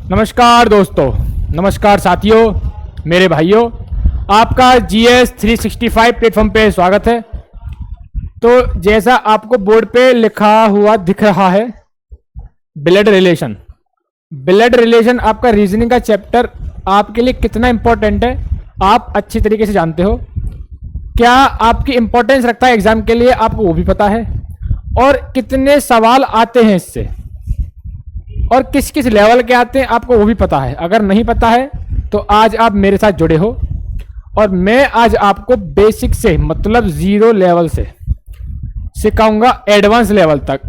नमस्कार दोस्तों, नमस्कार साथियों, मेरे भाइयों, आपका GS 365 प्लेटफॉर्म पे स्वागत है। तो जैसा आपको बोर्ड पे लिखा हुआ दिख रहा है, ब्लड रिलेशन। ब्लड रिलेशन आपका रीजनिंग का चैप्टर आपके लिए कितना इंपॉर्टेंट है आप अच्छी तरीके से जानते हो। क्या आपकी इंपॉर्टेंस रखता है एग्जाम के लिए, आपको वो भी पता है। और कितने सवाल आते हैं इससे और किस किस लेवल के आते हैं आपको वो भी पता है। अगर नहीं पता है तो आज आप मेरे साथ जुड़े हो और मैं आज आपको बेसिक से मतलब 0 लेवल से सिखाऊंगा एडवांस लेवल तक।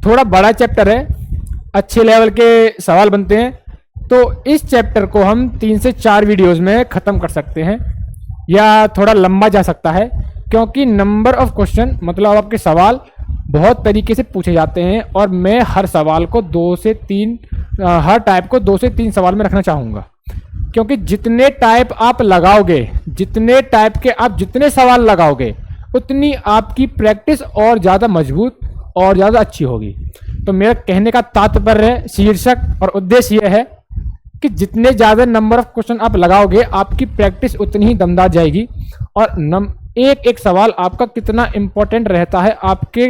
थोड़ा बड़ा चैप्टर है, अच्छे लेवल के सवाल बनते हैं। तो इस चैप्टर को हम 3 से 4 वीडियोस में ख़त्म कर सकते हैं या थोड़ा लंबा जा सकता है, क्योंकि नंबर ऑफ क्वेश्चन मतलब आपके सवाल बहुत तरीके से पूछे जाते हैं और मैं हर सवाल को 2 से 3 हर टाइप को 2 से 3 सवाल में रखना चाहूँगा। क्योंकि जितने टाइप आप लगाओगे, जितने टाइप के आप जितने सवाल लगाओगे, उतनी आपकी प्रैक्टिस और ज़्यादा मजबूत और ज़्यादा अच्छी होगी। तो मेरा कहने का तात्पर्य, शीर्षक और उद्देश्य यह है कि जितने ज़्यादा नंबर ऑफ क्वेश्चन आप लगाओगे, आपकी प्रैक्टिस उतनी ही दमदार जाएगी। और एक एक सवाल आपका कितना इम्पोर्टेंट रहता है आपके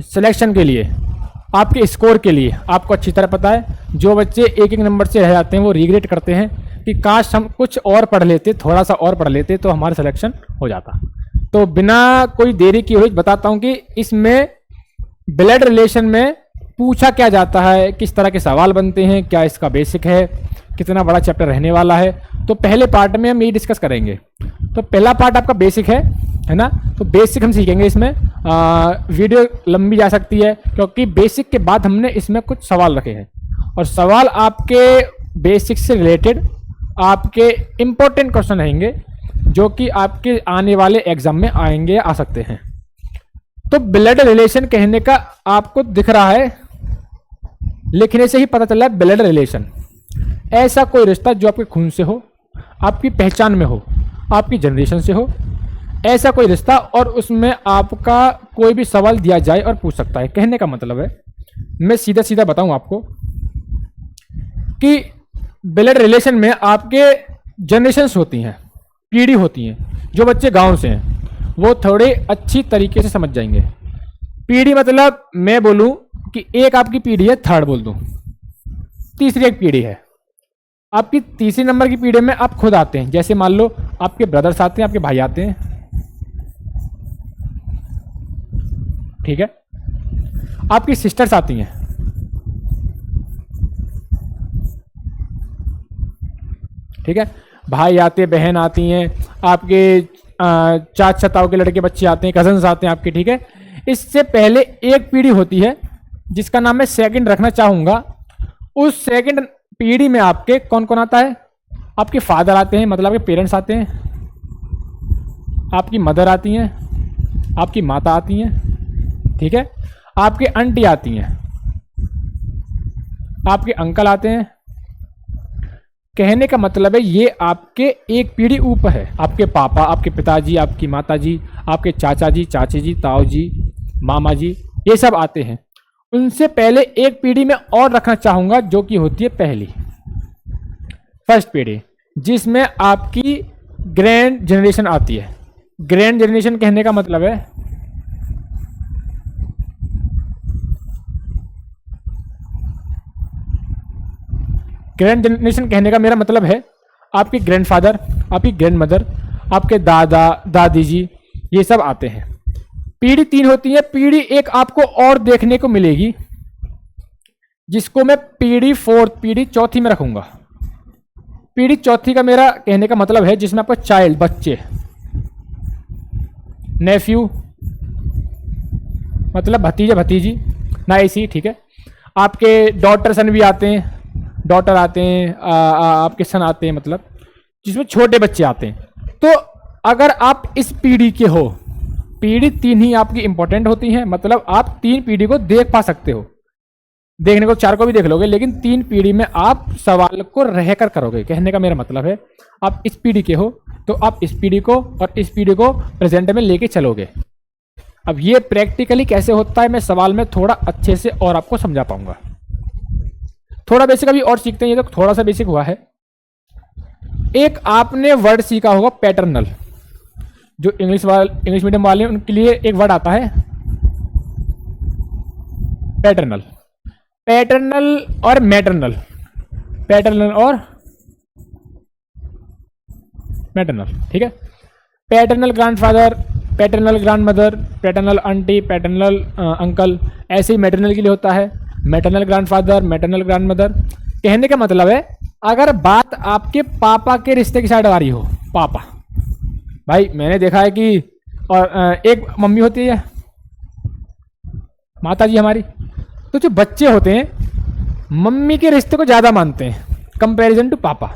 सिलेक्शन के लिए, आपके स्कोर के लिए, आपको अच्छी तरह पता है। जो बच्चे एक एक नंबर से रह जाते हैं वो रिग्रेट करते हैं कि काश हम कुछ और पढ़ लेते, थोड़ा सा और पढ़ लेते तो हमारा सिलेक्शन हो जाता। तो बिना कोई देरी किए हुए बताता हूँ कि इसमें ब्लड रिलेशन में पूछा क्या जाता है, किस तरह के सवाल बनते हैं, क्या इसका बेसिक है, कितना बड़ा चैप्टर रहने वाला है। तो पहले पार्ट में हम ये डिस्कस करेंगे। तो पहला पार्ट आपका बेसिक है ना। तो बेसिक हम सीखेंगे इसमें। वीडियो लंबी जा सकती है क्योंकि बेसिक के बाद हमने इसमें कुछ सवाल रखे हैं और सवाल आपके बेसिक से रिलेटेड आपके इम्पोर्टेंट क्वेश्चन रहेंगे जो कि आपके आने वाले एग्जाम में आएंगे, आ सकते हैं। तो ब्लड रिलेशन कहने का आपको दिख रहा है, लिखने से ही पता चला है। ब्लड रिलेशन ऐसा कोई रिश्ता जो आपके खून से हो, आपकी पहचान में हो, आपकी जनरेशन से हो, ऐसा कोई रिश्ता और उसमें आपका कोई भी सवाल दिया जाए और पूछ सकता है। कहने का मतलब है, मैं सीधा सीधा बताऊं आपको कि ब्लड रिलेशन में आपके जनरेशंस होती हैं, पीढ़ी होती हैं। जो बच्चे गांव से हैं वो थोड़े अच्छी तरीके से समझ जाएंगे। पीढ़ी मतलब मैं बोलूं कि एक आपकी पीढ़ी है, थर्ड बोल दूं, तीसरी एक पीढ़ी है। आपकी तीसरी नंबर की पीढ़ी में आप खुद आते हैं। जैसे मान लो आपके ब्रदर्स आते हैं, आपके भाई आते हैं, ठीक है। आपकी सिस्टर्स आती हैं, ठीक है। भाई आते, बहन आती हैं, आपके चाचा ताऊ के लड़के बच्चे आते हैं, कजन्स आते हैं आपके, ठीक है। इससे पहले एक पीढ़ी होती है जिसका नाम मैं सेकंड रखना चाहूंगा। उस सेकंड पीढ़ी में आपके कौन कौन आता है? आपके फादर आते हैं, मतलब आपके पेरेंट्स आते हैं, आपकी मदर आती हैं, आपकी माता आती हैं, ठीक है। आपके आंटी आती हैं, आपके अंकल आते हैं। कहने का मतलब है ये आपके एक पीढ़ी ऊपर है। आपके पापा, आपके पिताजी, आपकी माताजी, आपके चाचा जी, चाची जी, ताऊ जी, मामा जी, ये सब आते हैं। उनसे पहले एक पीढ़ी में और रखना चाहूँगा जो कि होती है पहली, फर्स्ट पीढ़ी, जिसमें आपकी ग्रैंड जनरेशन आती है। ग्रैंड जनरेशन कहने का मतलब है ग्रैंड जनरेशन कहने का मेरा मतलब है आपके ग्रैंडफादर, आपकी ग्रैंड मदर, आपके दादा दादी जी, ये सब आते हैं। पीढ़ी 3 होती है। पीढ़ी एक आपको और देखने को मिलेगी जिसको मैं पीढ़ी 4, पीढ़ी चौथी में रखूंगा। पीढ़ी चौथी का मेरा कहने का मतलब है जिसमें आपका चाइल्ड, बच्चे, नेफ्यू मतलब भतीजे भतीजी, नाइसी, ठीक है। आपके डॉटर सन भी आते हैं, डॉटर आते हैं, आपके सन आते हैं, मतलब जिसमें छोटे बच्चे आते हैं। तो अगर आप इस पीढ़ी के हो, पीढ़ी 3 ही आपकी इंपॉर्टेंट होती है। मतलब आप 3 पीढ़ी को देख पा सकते हो। देखने को 4 को भी देख लोगे, लेकिन 3 पीढ़ी में आप सवाल को रहकर करोगे। कहने का मेरा मतलब है आप इस पीढ़ी के हो तो आप इस पीढ़ी को और इस पीढ़ी को प्रेजेंट में लेके चलोगे। अब ये प्रैक्टिकली कैसे होता है मैं सवाल में थोड़ा अच्छे से और आपको समझा पाऊंगा। थोड़ा बेसिक अभी और सीखते हैं, ये तो थोड़ा सा बेसिक हुआ है। एक आपने वर्ड सीखा होगा पैटर्नल, जो इंग्लिश मीडियम वाले उनके लिए एक वर्ड आता है पैटर्नल। पैटर्नल और मैटरनल, पैटर्नल और मैटरनल, ठीक है। Paternal grandfather, paternal grandmother, paternal aunty, paternal uncle, ऐसे ही मैटरनल के लिए होता है मैटरनल ग्रैंडफादर, मैटरनल ग्रैंडमदर। कहने का मतलब है अगर बात आपके पापा के रिश्ते की साइड आ रही हो, पापा, भाई मैंने देखा है कि और एक मम्मी होती है माता जी हमारी, तो जो बच्चे होते हैं मम्मी के रिश्ते को ज़्यादा मानते हैं कंपैरिजन टू पापा।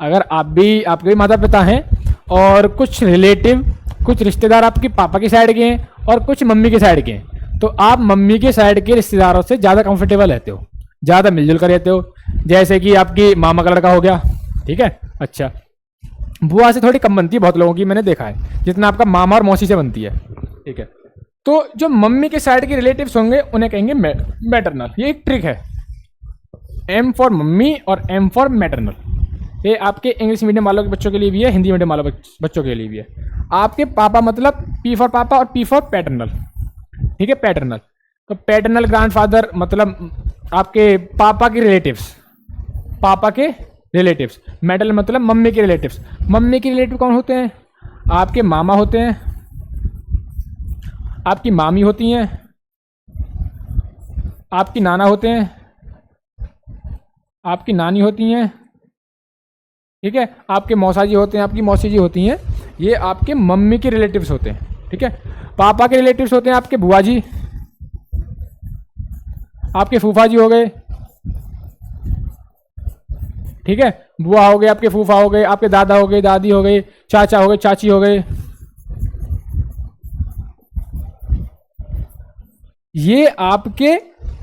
अगर आप भी, आपके भी माता पिता हैं और कुछ रिलेटिव, कुछ रिश्तेदार आपके पापा की साइड के हैं और कुछ मम्मी की साइड के हैं, तो आप मम्मी के साइड के रिश्तेदारों से ज़्यादा कंफर्टेबल रहते हो, ज़्यादा मिलजुल कर रहते हो। जैसे कि आपकी मामा का लड़का हो गया, ठीक है। अच्छा, बुआ से थोड़ी कम बनती है बहुत लोगों की, मैंने देखा है, जितना आपका मामा और मौसी से बनती है, ठीक है। तो जो मम्मी के साइड के रिलेटिव्स होंगे उन्हें कहेंगे मैटरनल। ये एक ट्रिक है, एम फॉर मम्मी और एम फॉर मैटरनल। ये आपके इंग्लिश मीडियम वालों के बच्चों के लिए भी है, हिंदी मीडियम वालों बच्चों के लिए भी है। आपके पापा मतलब पी फॉर पापा और पी फॉर पैटर्नल, ठीक है, पैटर्नल। तो पैटर्नल ग्रैंडफादर मतलब आपके पापा के रिलेटिव्स, पापा के रिलेटिव्स। मैटरनल मतलब मम्मी के रिलेटिव्स। मम्मी के रिलेटिव कौन होते हैं? आपके मामा होते हैं, आपकी मामी होती हैं, आपकी नाना होते हैं, आपकी नानी होती हैं, ठीक है, आपके मौसा जी होते हैं, आपकी मौसी जी होती हैं। ये आपके मम्मी के रिलेटिव्स होते हैं, ठीक है। पापा के रिलेटिव्स होते हैं आपके बुआ जी, आपके फूफा जी हो गए, ठीक है, बुआ हो गए, आपके फूफा हो गए, आपके दादा हो गए, दादी हो गए, चाचा हो गए, चाची हो गए। ये आपके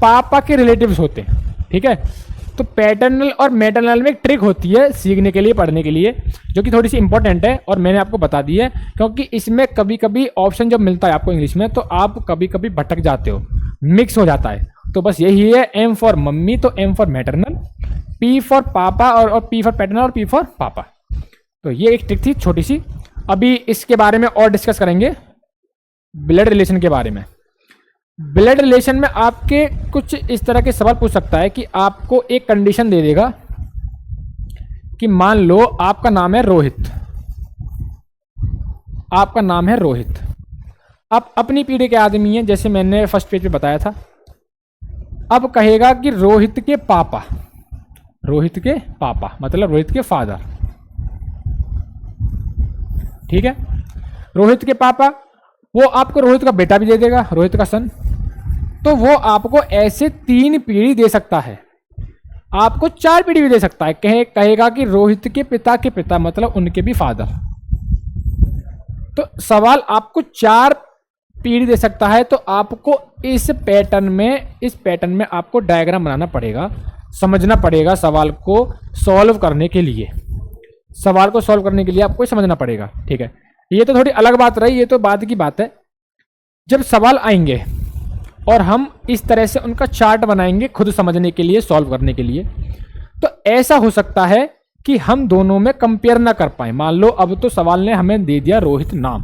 पापा के रिलेटिव्स होते हैं, ठीक है। तो पैटर्नल और मैटरनल में एक ट्रिक होती है सीखने के लिए, पढ़ने के लिए, जो कि थोड़ी सी इंपॉर्टेंट है और मैंने आपको बता दी है, क्योंकि इसमें कभी कभी ऑप्शन जब मिलता है आपको इंग्लिश में तो आप कभी कभी भटक जाते हो, मिक्स हो जाता है। तो बस यही है, एम फॉर मम्मी तो M for maternal, P for papa और पी फॉर पैटर्नल और पी फॉर पापा। तो ये एक ट्रिक थी छोटी सी। अभी इसके बारे में और डिस्कस करेंगे, ब्लड रिलेशन के बारे में। ब्लड रिलेशन में आपके कुछ इस तरह के सवाल पूछ सकता है कि आपको एक कंडीशन दे देगा कि मान लो आपका नाम है रोहित, आपका नाम है रोहित, आप अपनी पीढ़ी के आदमी हैं, जैसे मैंने फर्स्ट पेज पे बताया था। अब कहेगा कि रोहित के पापा, रोहित के पापा मतलब रोहित के फादर, ठीक है। रोहित के पापा, वो आपको रोहित का बेटा भी दे देगा, रोहित का सन। तो वो आपको ऐसे 3 पीढ़ी दे सकता है, आपको 4 पीढ़ी भी दे सकता है। कहेगा कि रोहित के पिता मतलब उनके भी फादर। तो सवाल आपको 4 पीढ़ी दे सकता है, तो आपको इस पैटर्न में आपको डायग्राम बनाना पड़ेगा, समझना पड़ेगा सवाल को सॉल्व करने के लिए। सवाल को सॉल्व करने के लिए आपको समझना पड़ेगा, ठीक है। ये तो थोड़ी अलग बात रही, ये तो बाद की बात है। जब सवाल आएंगे और हम इस तरह से उनका चार्ट बनाएंगे खुद समझने के लिए, सॉल्व करने के लिए, तो ऐसा हो सकता है कि हम दोनों में कंपेयर ना कर पाए। मान लो अब तो सवाल ने हमें दे दिया रोहित नाम,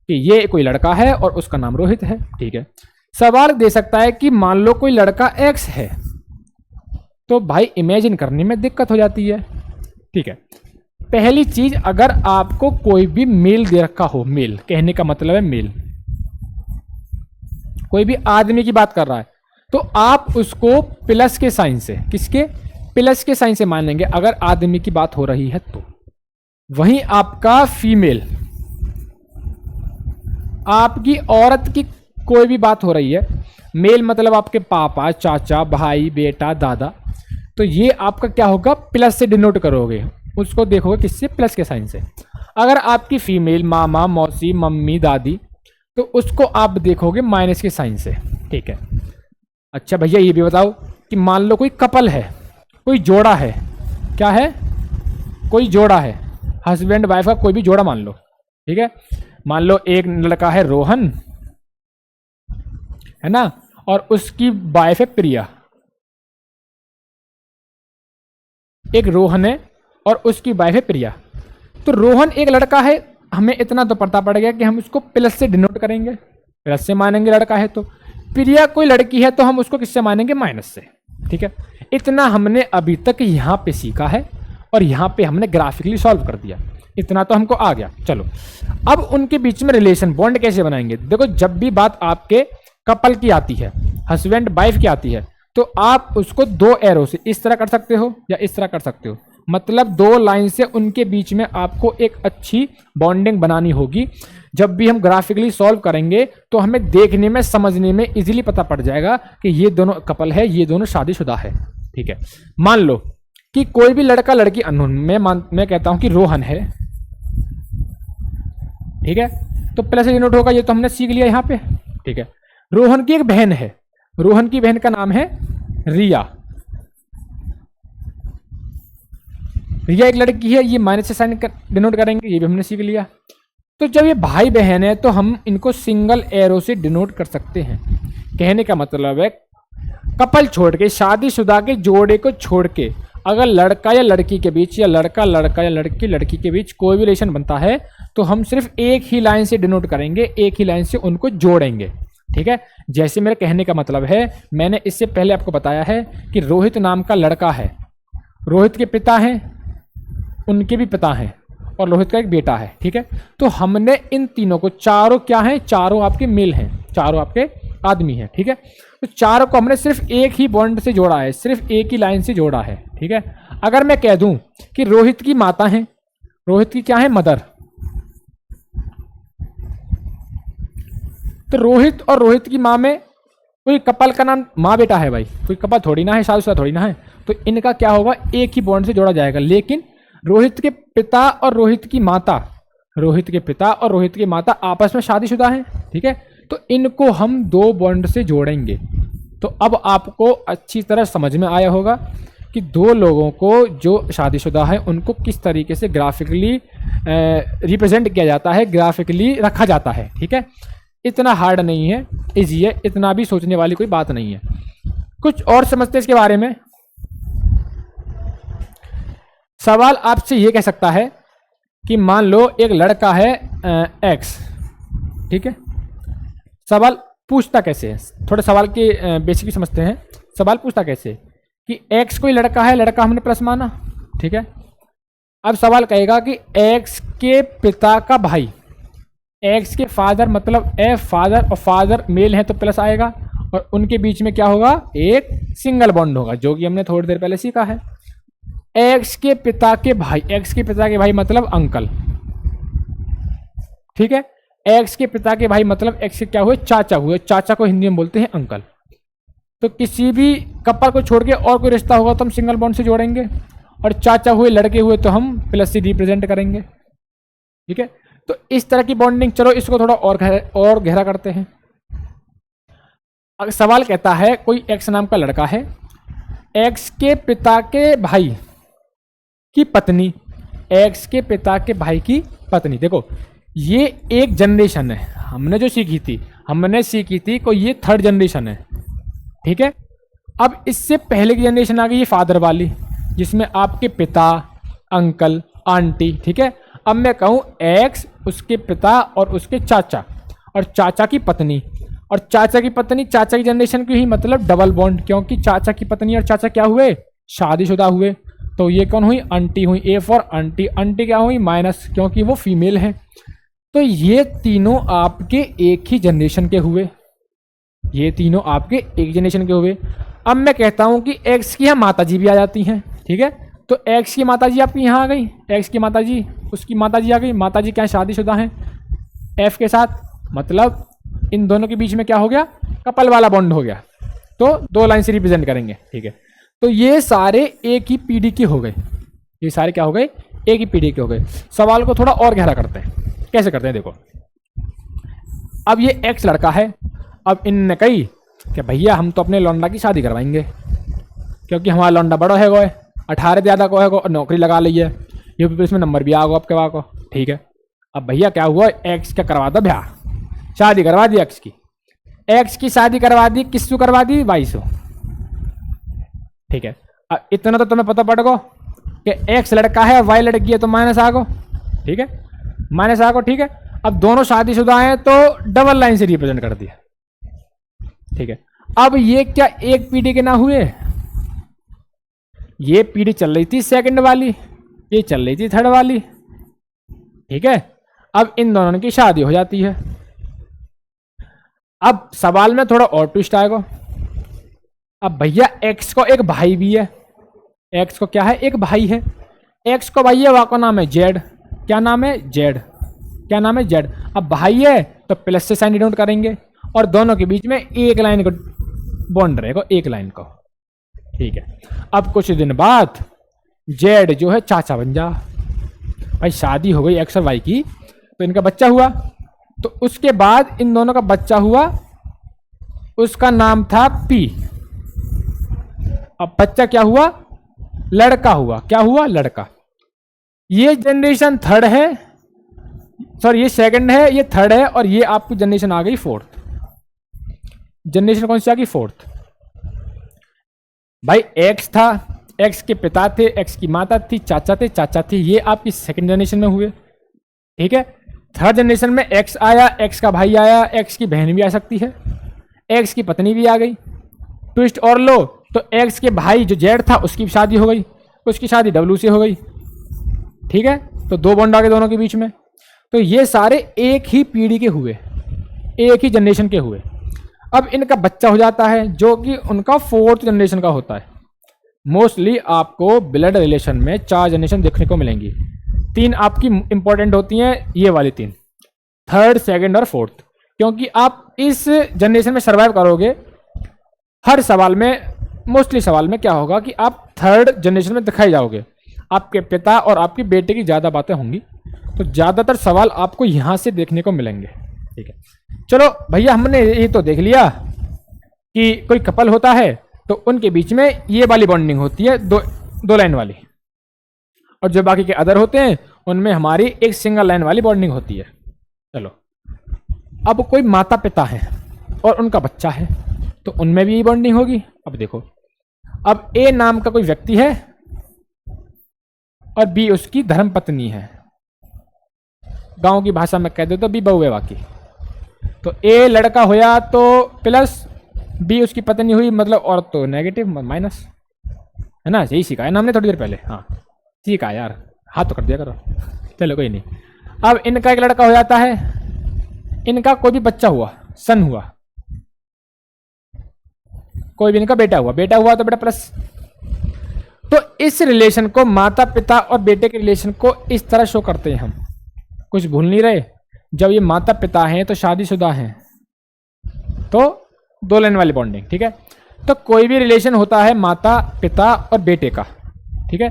कि ये कोई लड़का है और उसका नाम रोहित है, ठीक है। सवाल दे सकता है कि मान लो कोई लड़का एक्स है, तो भाई इमेजिन करने में दिक्कत हो जाती है, ठीक है। पहली चीज, अगर आपको कोई भी मेल दे रखा हो, मेल कहने का मतलब है मेल, कोई भी आदमी की बात कर रहा है, तो आप उसको प्लस के साइन से, किसके? प्लस के साइन से मान लेंगे अगर आदमी की बात हो रही है तो। वहीं आपका फीमेल, आपकी औरत की कोई भी बात हो रही है, मेल मतलब आपके पापा, चाचा, भाई, बेटा, दादा, तो ये आपका क्या होगा? प्लस से डिनोट करोगे, उसको देखोगे किससे? प्लस के साइन से। अगर आपकी फीमेल मामा, मौसी, मम्मी, दादी, तो उसको आप देखोगे माइनस के साइन से, ठीक है। अच्छा भैया ये भी बताओ कि मान लो कोई कपल है, कोई जोड़ा है, क्या है? कोई जोड़ा है, हस्बैंड वाइफ का कोई भी जोड़ा मान लो, ठीक है। मान लो एक लड़का है रोहन, है ना, और उसकी वाइफ है प्रिया, एक रोहन है और उसकी वाइफ है प्रिया। तो रोहन एक लड़का है, हमें इतना तो पता पड़ गया कि हम उसको प्लस से डिनोट करेंगे, प्लस से मानेंगे लड़का है तो। प्रिया कोई लड़की है तो हम उसको किससे मानेंगे, माइनस से। ठीक है, इतना हमने अभी तक यहाँ पे सीखा है और यहाँ पे हमने ग्राफिकली सॉल्व कर दिया, इतना तो हमको आ गया। चलो अब उनके बीच में रिलेशन बॉन्ड कैसे बनाएंगे। देखो जब भी बात आपके कपल की आती है, हस्बैंड वाइफ की आती है, तो आप उसको दो एरो से इस तरह कर सकते हो या इस तरह कर सकते हो, मतलब दो लाइन से उनके बीच में आपको एक अच्छी बॉन्डिंग बनानी होगी। जब भी हम ग्राफिकली सॉल्व करेंगे तो हमें देखने में समझने में इजीली पता पड़ जाएगा कि ये दोनों कपल है, ये दोनों शादीशुदा है। ठीक है, मान लो कि कोई भी लड़का लड़की अननोन, मैं कहता हूं कि रोहन है। ठीक है, तो प्लस से डिनोट होगा, ये तो हमने सीख लिया यहाँ पे। ठीक है, रोहन की एक बहन है, रोहन की बहन का नाम है रिया। रिया एक लड़की है, ये माइनस से साइन डिनोट करेंगे, ये भी हमने सीख लिया। तो जब ये भाई बहन है तो हम इनको सिंगल एरो से डिनोट कर सकते हैं। कहने का मतलब है कपल छोड़ के, शादीशुदा के जोड़े को छोड़ के, अगर लड़का या लड़की के बीच या लड़का लड़का या लड़की लड़की के बीच कोई भी रिलेशन बनता है तो हम सिर्फ एक ही लाइन से डिनोट करेंगे, एक ही लाइन से उनको जोड़ेंगे। ठीक है, जैसे मेरे कहने का मतलब है, मैंने इससे पहले आपको बताया है कि रोहित नाम का लड़का है, रोहित के पिता हैं, उनके भी पिता हैं और रोहित का एक बेटा है। ठीक है, तो हमने इन तीनों को, चारों क्या हैं, चारों आपके मेल हैं, चारों आपके आदमी हैं। ठीक है, तो चारों को हमने सिर्फ एक ही बॉन्ड से जोड़ा है, सिर्फ एक ही लाइन से जोड़ा है। ठीक है, अगर मैं कह दूं कि रोहित की माता है, रोहित की क्या है, मदर, तो रोहित और रोहित की माँ में कोई कपल का नाम माँ बेटा है भाई, कोई कपल थोड़ी ना है, शादीशुदा थोड़ी ना है, तो इनका क्या होगा, एक ही बॉन्ड से जोड़ा जाएगा। लेकिन रोहित के पिता और रोहित की माता, रोहित के पिता और रोहित की माता आपस में शादीशुदा हैं। ठीक है, तो इनको हम दो बॉन्ड से जोड़ेंगे। तो अब आपको अच्छी तरह समझ में आया होगा कि दो लोगों को जो शादीशुदा है उनको किस तरीके से ग्राफिकली रिप्रेजेंट किया जाता है, ग्राफिकली रखा जाता है। ठीक है, इतना हार्ड नहीं है, इजी है, इतना भी सोचने वाली कोई बात नहीं है। कुछ और समझते हैं इसके बारे में। सवाल आपसे ये कह सकता है कि मान लो एक लड़का है एक्स। ठीक है, सवाल पूछता कैसे है, थोड़े सवाल के बेसिक समझते हैं। सवाल पूछता कैसे कि एक्स कोई लड़का है, लड़का हमने प्लस माना। ठीक है, अब सवाल कहेगा कि एक्स के पिता का भाई, एक्स के फादर मतलब ए फादर, और फादर मेल है तो प्लस आएगा, और उनके बीच में क्या होगा, एक सिंगल बॉन्ड होगा, जो कि हमने थोड़ी देर पहले सीखा है। एक्स के पिता के भाई, एक्स के पिता के भाई मतलब अंकल। ठीक है, एक्स के पिता के भाई मतलब एक्स के क्या हुए, चाचा हुए, चाचा को हिंदी में बोलते हैं अंकल। तो किसी भी कपल को छोड़ के और कोई रिश्ता होगा तो हम सिंगल बॉन्ड से जोड़ेंगे, और चाचा हुए, लड़के हुए तो हम प्लस से रिप्रेजेंट करेंगे। ठीक है, तो इस तरह की बॉन्डिंग। चलो इसको थोड़ा और गहरा करते हैं। अगर सवाल कहता है कोई एक्स नाम का लड़का है, एक्स के पिता के भाई की पत्नी, एक्स के पिता के भाई की पत्नी। देखो ये एक जनरेशन है, हमने जो सीखी थी, हमने सीखी थी को ये थर्ड जनरेशन है। ठीक है, अब इससे पहले की जनरेशन आ गई ये फादर वाली, जिसमें आपके पिता, अंकल, आंटी। ठीक है, अब मैं कहूँ एक्स, उसके पिता और उसके चाचा, और चाचा की पत्नी, और चाचा की पत्नी चाचा की जनरेशन की ही, मतलब डबल बॉन्ड, क्योंकि चाचा की पत्नी और चाचा क्या हुए, शादीशुदा हुए। तो ये कौन हुई, आंटी हुई, ए फॉर आंटी। आंटी क्या हुई, माइनस, क्योंकि वो फीमेल है। तो ये तीनों आपके एक ही जनरेशन के हुए, ये तीनों आपके एक जनरेशन के हुए। अब मैं कहता हूं कि एक्स की यहाँ माता जी भी आ जाती हैं। ठीक है, तो एक्स की माता जी आपकी यहाँ आ गई, एक्स की माता जी, उसकी माता जी आ गई। माता जी क्या शादीशुदा हैं एफ के साथ, मतलब इन दोनों के बीच में क्या हो गया, कपल वाला बॉन्ड हो गया। तो दो लाइन से रिप्रेजेंट करेंगे। ठीक है, तो ये सारे एक ही पीढ़ी के हो गए, ये सारे क्या हो गए, एक ही पीढ़ी के हो गए। सवाल को थोड़ा और गहरा करते हैं। कैसे करते हैं, देखो अब ये एक्स लड़का है। अब इनने कही कि भैया हम तो अपने लौंडा की शादी करवाएंगे, क्योंकि हमारा लौंडा बड़ा है, वो 18 ज़्यादा को है, और नौकरी लगा ली है, यूपी में नंबर भी आ गो आपके वहाँ को। ठीक है, अब भैया क्या हुआ, एक्स का करवा दो ब्याह, शादी करवा दी एक्स की। एक्स की शादी करवा दी, किससे करवा दी, 2200। ठीक है, अब इतना तो तुम्हें पता पड़ गो कि एक्स लड़का है वाई लड़की है तो माइनस आगो, ठीक है, माइनस आगो, ठीक है। अब दोनों शादीशुदा हैं तो डबल लाइन से रिप्रेजेंट कर दिया, ठीक है। अब ये क्या एक पीढ़ी के ना हुए, ये पीढ़ी चल रही थी सेकंड वाली, ये चल रही थी थर्ड वाली, ठीक है। अब इन दोनों की शादी हो जाती है। अब सवाल में थोड़ा और ट्विस्ट आएगा। अब भैया एक्स को एक भाई भी है, एक्स को क्या है, एक भाई है। एक्स को भाई है, का नाम है जेड, क्या नाम है, जेड, क्या नाम है, जेड। अब भाई है तो प्लस से साइन डिनोट करेंगे और दोनों के बीच में एक लाइन को बॉन्ड रहेगा, एक लाइन को, ठीक है। अब कुछ दिन बाद जेड जो है चाचा बन जा, भाई शादी हो गई एक्स और वाई की, तो इनका बच्चा हुआ। तो उसके बाद इन दोनों का बच्चा हुआ, उसका नाम था पी। अब बच्चा क्या हुआ, लड़का हुआ, क्या हुआ, लड़का। ये जनरेशन थर्ड है, सॉरी ये सेकंड है, ये थर्ड है, और ये आपकी जनरेशन आ गई फोर्थ। जनरेशन कौन सी आ गई, फोर्थ। भाई एक्स था, एक्स के पिता थे, एक्स की माता थी, चाचा थे, चाचा थे, ये आपकी सेकंड जनरेशन में हुए, ठीक है। थर्ड जनरेशन में एक्स आया, एक्स का भाई आया, एक्स की बहन भी आ सकती है, एक्स की पत्नी भी आ गई। ट्विस्ट और लो तो एक्स के भाई जो जेड था उसकी शादी हो गई, उसकी शादी डब्लू से हो गई, ठीक है। तो दो बॉन्ड आ गए दोनों के बीच में। तो ये सारे एक ही पीढ़ी के हुए, एक ही जनरेशन के हुए। अब इनका बच्चा हो जाता है जो कि उनका फोर्थ जनरेशन का होता है। मोस्टली आपको ब्लड रिलेशन में 4 जनरेशन देखने को मिलेंगी, 3 आपकी इंपॉर्टेंट होती हैं, ये वाली 3, थर्ड, सेकंड और फोर्थ, क्योंकि आप इस जनरेशन में सर्वाइव करोगे। हर सवाल में, मोस्टली सवाल में क्या होगा कि आप थर्ड जनरेशन में दिखाई जाओगे, आपके पिता और आपके बेटे की ज़्यादा बातें होंगी, तो ज़्यादातर सवाल आपको यहाँ से देखने को मिलेंगे, ठीक है। चलो भैया, हमने ये तो देख लिया कि कोई कपल होता है तो उनके बीच में ये वाली बॉन्डिंग होती है, दो लाइन वाली, और जो बाकी के अदर होते हैं उनमें हमारी एक सिंगल लाइन वाली बॉन्डिंग होती है। चलो, अब कोई माता पिता है और उनका बच्चा है तो उनमें भी ये बॉन्डिंग होगी। अब देखो, अब ए नाम का कोई व्यक्ति है और बी उसकी धर्मपत्नी है, गांव की भाषा में कह दे तो बी बहू है बाकी। तो ए लड़का होया तो प्लस, बी उसकी पत्नी हुई मतलब, और तो नेगेटिव माइनस, है ना, यही सिखाया ना हमने थोड़ी देर पहले। हाँ ठीक है यार, हाथ तो कर दिया करो, चलो कोई नहीं। अब इनका एक लड़का हो जाता है, इनका कोई भी बच्चा हुआ, सन हुआ, कोई भी इनका बेटा हुआ तो बेटा प्लस। तो इस रिलेशन को, माता पिता और बेटे के रिलेशन को इस तरह शो करते हैं हम, कुछ भूल नहीं रहे। जब ये माता पिता हैं तो शादीशुदा हैं तो 2 लाइन वाली बॉन्डिंग, ठीक है। तो कोई भी रिलेशन होता है माता पिता और बेटे का, ठीक है,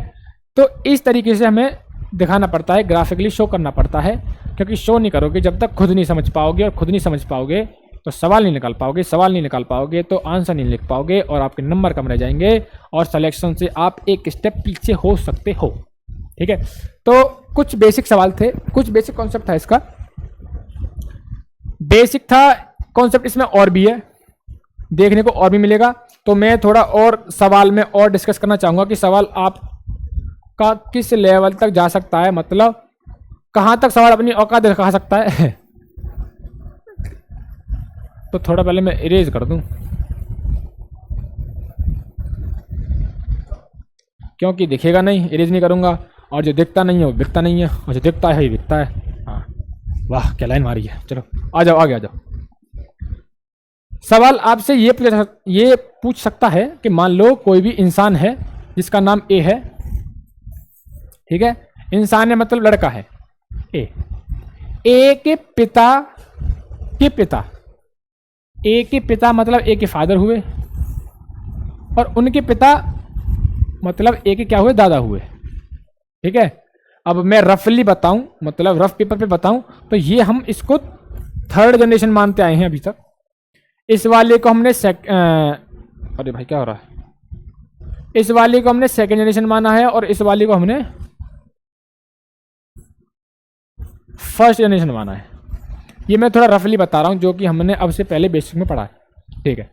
तो इस तरीके से हमें दिखाना पड़ता है, ग्राफिकली शो करना पड़ता है, क्योंकि शो नहीं करोगे जब तक खुद नहीं समझ पाओगे, और खुद नहीं समझ पाओगे तो सवाल नहीं निकाल पाओगे, सवाल नहीं निकाल पाओगे तो आंसर नहीं लिख पाओगे, और आपके नंबर कम रह जाएंगे, और सिलेक्शन से आप एक स्टेप पीछे हो सकते हो, ठीक है। तो कुछ बेसिक सवाल थे, कुछ बेसिक कॉन्सेप्ट था इसका, बेसिक था कॉन्सेप्ट, इसमें और भी है, देखने को और भी मिलेगा। तो मैं थोड़ा और सवाल में और डिस्कस करना चाहूँगा कि सवाल आपका किस लेवल तक जा सकता है, मतलब कहाँ तक सवाल अपनी औकात दिखा सकता है। तो थोड़ा पहले मैं इरेज कर दूं, क्योंकि दिखेगा नहीं, इरेज नहीं करूँगा, और जो दिखता नहीं है वो बिकता नहीं है, और जो दिखता है वो बिकता है। हाँ वाह क्या लाइन मारी है। चलो आ जाओ, आगे आ जाओ। सवाल आपसे ये पूछ सकता है कि मान लो कोई भी इंसान है जिसका नाम ए है, ठीक है, इंसान है मतलब लड़का है, ए के पिता ए के पिता मतलब ए के फादर हुए, और उनके पिता मतलब ए के क्या हुए, दादा हुए, ठीक है। अब मैं रफली बताऊं, मतलब रफ पेपर पे बताऊं, तो ये हम इसको थर्ड जनरेशन मानते आए हैं अभी तक। इस वाले को हमने अरे भाई क्या हो रहा है, इस वाले को हमने सेकंड जनरेशन माना है, और इस वाले को हमने फर्स्ट जनरेशन माना है। ये मैं थोड़ा रफली बता रहा हूं, जो कि हमने अब से पहले बेसिक में पढ़ा है, ठीक है।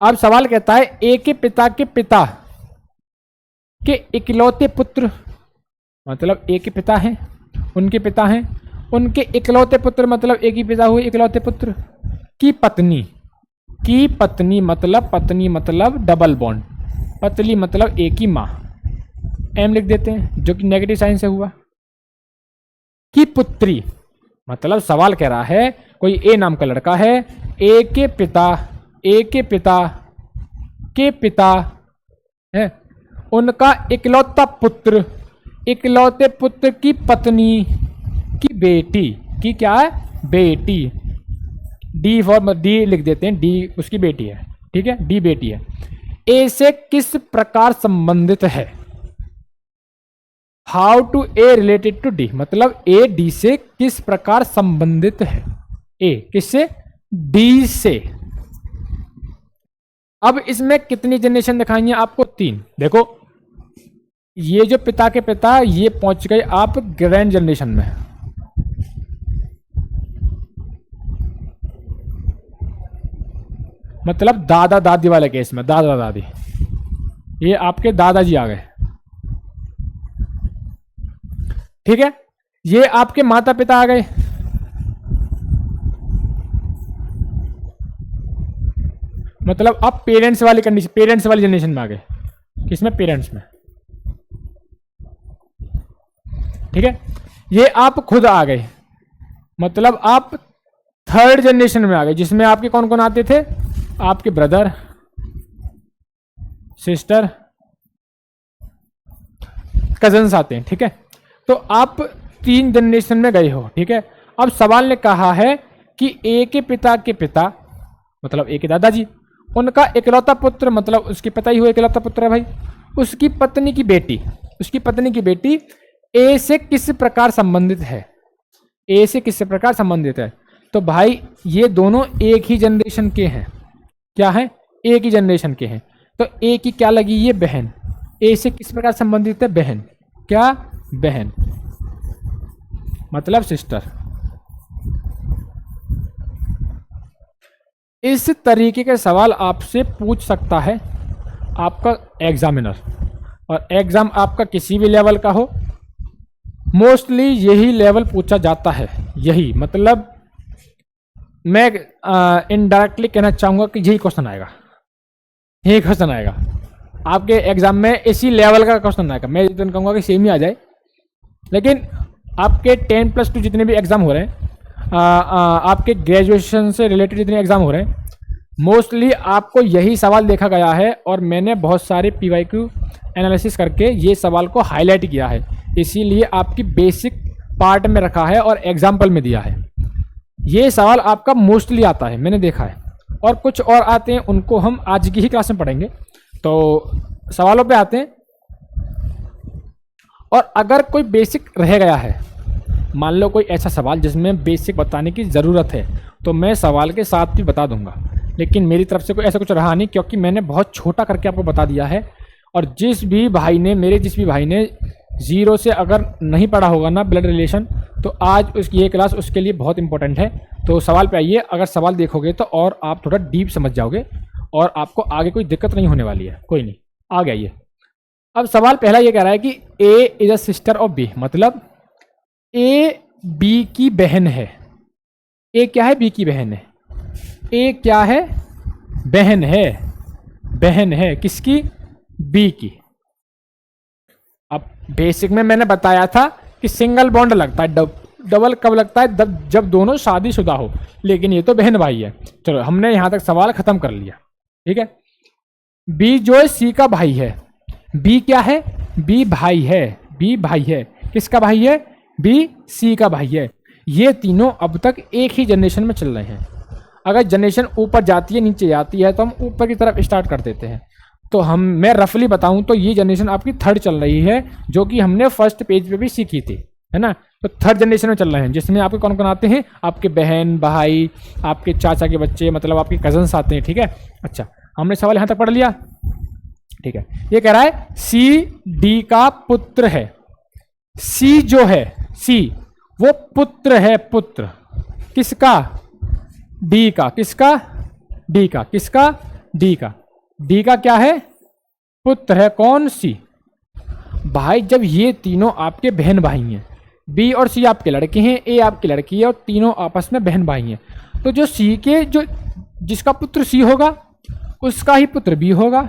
अब सवाल कहता है ए के पिता के इकलौते पुत्र, मतलब एक ही पिता हैं, उनके पिता हैं, उनके इकलौते पुत्र मतलब एक ही पिता हुए इकलौते पुत्र की पत्नी, की पत्नी मतलब डबल बॉन्ड, पतली मतलब एक ही माँ, एम लिख देते हैं जो कि नेगेटिव साइन से हुआ, की पुत्री मतलब सवाल कह रहा है कोई ए नाम का लड़का है, ए के पिता है, उनका इकलौता पुत्र, इकलौते पुत्र की पत्नी की बेटी, की क्या है बेटी, डी फॉर डी लिख देते हैं, डी उसकी बेटी है, ठीक है, डी बेटी है, ए से किस प्रकार संबंधित है, how to A related to D मतलब ए डी से किस प्रकार संबंधित है, ए किससे, डी से। अब इसमें कितनी जनरेशन दिखाएंगे आपको, 3। देखो ये जो पिता के पिता ये पहुंच गए आप ग्रैंड जनरेशन में, मतलब दादा दादी वाले केस में, दादा दादी ये आपके दादाजी आ गए, ठीक है, ये आपके माता पिता आ गए, मतलब आप पेरेंट्स वाली कंडीशन, पेरेंट्स वाली जनरेशन में आ गए, किसमें, पेरेंट्स में, ठीक है, ये आप खुद आ गए, मतलब आप थर्ड जनरेशन में आ गए, जिसमें आपके कौन कौन आते थे, आपके ब्रदर सिस्टर कजन्स आते हैं, ठीक है, तो आप 3 जनरेशन में गए हो, ठीक है। अब सवाल ने कहा है कि ए के पिता मतलब ए के दादाजी, उनका इकलौता पुत्र मतलब उसके पिता ही हुए इकलौता पुत्र है भाई, उसकी पत्नी की बेटी ए से किस प्रकार संबंधित है, ए से किस प्रकार संबंधित है, तो भाई ये दोनों एक ही जनरेशन के हैं, क्या है, एक ही जनरेशन के हैं, तो ए की क्या लगी, ये बहन, ए से किस प्रकार संबंधित है, बहन, क्या, बहन मतलब सिस्टर। इस तरीके के सवाल आपसे पूछ सकता है आपका एग्जामिनर, और एग्जाम आपका किसी भी लेवल का हो, मोस्टली यही लेवल पूछा जाता है, यही मतलब मैं इनडायरेक्टली कहना चाहूँगा कि यही क्वेश्चन आएगा, यही क्वेश्चन आएगा आपके एग्जाम में, इसी लेवल का क्वेश्चन आएगा, मैं इतना कहूँगा कि सेम ही आ जाए, लेकिन आपके 10+2 जितने भी एग्ज़ाम हो रहे हैं, आपके ग्रेजुएशन से रिलेटेड जितने एग्ज़ाम हो रहे हैं, मोस्टली आपको यही सवाल देखा गया है, और मैंने बहुत सारे PYQ एनालिसिस करके ये सवाल को हाईलाइट किया है, इसीलिए आपकी बेसिक पार्ट में रखा है और एग्जाम्पल में दिया है। ये सवाल आपका मोस्टली आता है, मैंने देखा है, और कुछ और आते हैं, उनको हम आज की ही क्लास में पढ़ेंगे। तो सवालों पे आते हैं, और अगर कोई बेसिक रह गया है, मान लो कोई ऐसा सवाल जिसमें बेसिक बताने की ज़रूरत है, तो मैं सवाल के साथ भी बता दूंगा, लेकिन मेरी तरफ से कोई ऐसा कुछ रहा नहीं, क्योंकि मैंने बहुत छोटा करके आपको बता दिया है। और जिस भी भाई ने 0 से अगर नहीं पढ़ा होगा ना ब्लड रिलेशन, तो आज उसकी ये क्लास उसके लिए बहुत इंपॉर्टेंट है। तो सवाल पे आइए, अगर सवाल देखोगे तो और आप थोड़ा डीप समझ जाओगे, और आपको आगे कोई दिक्कत नहीं होने वाली है, कोई नहीं, आगे आइए। अब सवाल पहला ये कह रहा है कि A is a sister of B, मतलब ए बी की बहन है, ए क्या है, बी की बहन है, ए क्या है, बहन है किसकी, बी की। अब बेसिक में मैंने बताया था कि सिंगल बॉन्ड लगता है, डबल कब लगता है, जब दोनों शादीशुदा हो, लेकिन ये तो बहन भाई है। चलो हमने यहां तक सवाल खत्म कर लिया, ठीक है। बी जो है सी का भाई है, बी क्या है, बी भाई है, किसका भाई है, बी सी का भाई है। ये तीनों अब तक एक ही जनरेशन में चल रहे हैं। अगर जनरेशन ऊपर जाती है नीचे जाती है तो हम ऊपर की तरफ स्टार्ट कर देते हैं। तो मैं रफली बताऊं तो ये जनरेशन आपकी थर्ड चल रही है, जो कि हमने फर्स्ट पेज पे भी सीखी थी, है ना। तो थर्ड जनरेशन में चल रहे हैं, जिसमें आपके कौन कौन आते हैं, आपके बहन भाई, आपके चाचा के बच्चे, मतलब आपके कजन्स आते हैं, ठीक है। अच्छा, हमने सवाल यहाँ तक पढ़ लिया, ठीक है। ये कह रहा है सी डी का पुत्र है, सी जो है, सी वो पुत्र है, पुत्र किसका, डी का, किसका, डी का, किसका, डी का, डी का क्या है, पुत्र है, कौन, सी। भाई जब ये तीनों आपके बहन भाई हैं, बी और सी आपके लड़के हैं, ए आपकी लड़की है, और तीनों आपस में बहन भाई हैं, तो जो सी के जो जिसका पुत्र सी होगा उसका ही पुत्र बी होगा,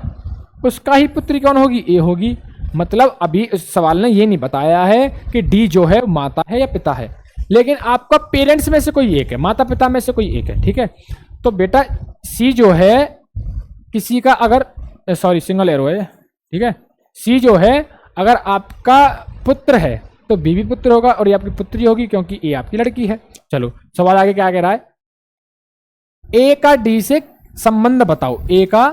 उसका ही पुत्री कौन होगी, ए होगी। मतलब अभी इस सवाल ने ये नहीं बताया है कि डी जो है माता है या पिता है, लेकिन आपका पेरेंट्स में से कोई एक है, माता पिता में से कोई एक है, ठीक है। तो बेटा सी जो है किसी का अगर सॉरी सिंगल एरो है, ठीक है, सी जो है अगर आपका पुत्र है तो बी भी पुत्र होगा और ये आपकी पुत्री होगी क्योंकि ए आपकी लड़की है। चलो सवाल आगे क्या कह रहा है, ए का डी से संबंध बताओ, ए का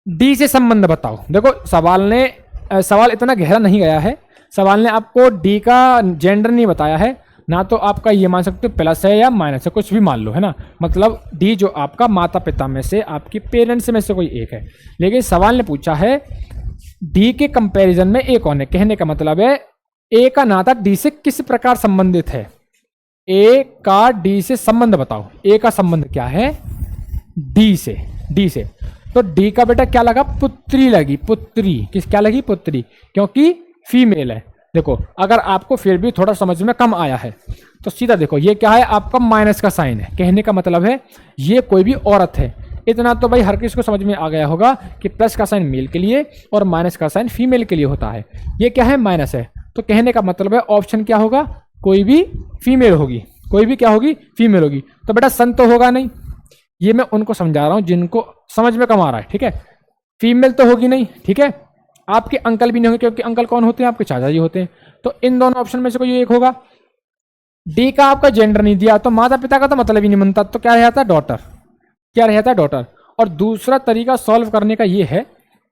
डी से संबंध बताओ। देखो सवाल इतना गहरा नहीं गया है, सवाल ने आपको डी का जेंडर नहीं बताया है ना, तो आपका ये मान सकते हो प्लस है या माइनस है, कुछ भी मान लो, है ना। मतलब डी जो आपका माता पिता में से आपकी पेरेंट्स में से कोई एक है, लेकिन सवाल ने पूछा है डी के कंपैरिजन में ए कौन है। कहने का मतलब है ए का नाता डी से किस प्रकार संबंधित है, ए का डी से संबंध बताओ। ए का संबंध क्या है, डी से। तो डी का बेटा क्या लगा, पुत्री लगी, पुत्री क्या लगी, पुत्री, क्योंकि फीमेल है। देखो अगर आपको फिर भी थोड़ा समझ में कम आया है तो सीधा देखो ये क्या है, आपका माइनस का साइन है। कहने का मतलब है ये कोई भी औरत है। इतना तो भाई हर किसी को समझ में आ गया होगा कि प्लस का साइन मेल के लिए और माइनस का साइन फीमेल के लिए होता है। ये क्या है, माइनस है, तो कहने का मतलब है ऑप्शन क्या होगा, कोई भी फीमेल होगी, कोई भी क्या होगी, फीमेल होगी। तो बेटा सन तो होगा नहीं, ये मैं उनको समझा रहा हूं जिनको समझ में कम आ रहा है, ठीक है। फीमेल तो होगी नहीं, ठीक है। आपके अंकल भी नहीं होंगे क्योंकि अंकल कौन होते हैं, आपके चाचा जी होते हैं। तो इन दोनों ऑप्शन में से कोई एक होगा। डी का आपका जेंडर नहीं दिया तो माता पिता का तो मतलब ही नहीं बनता, तो क्या रहता है, डॉटर, क्या रहता है, डॉटर। और दूसरा तरीका सॉल्व करने का ये है,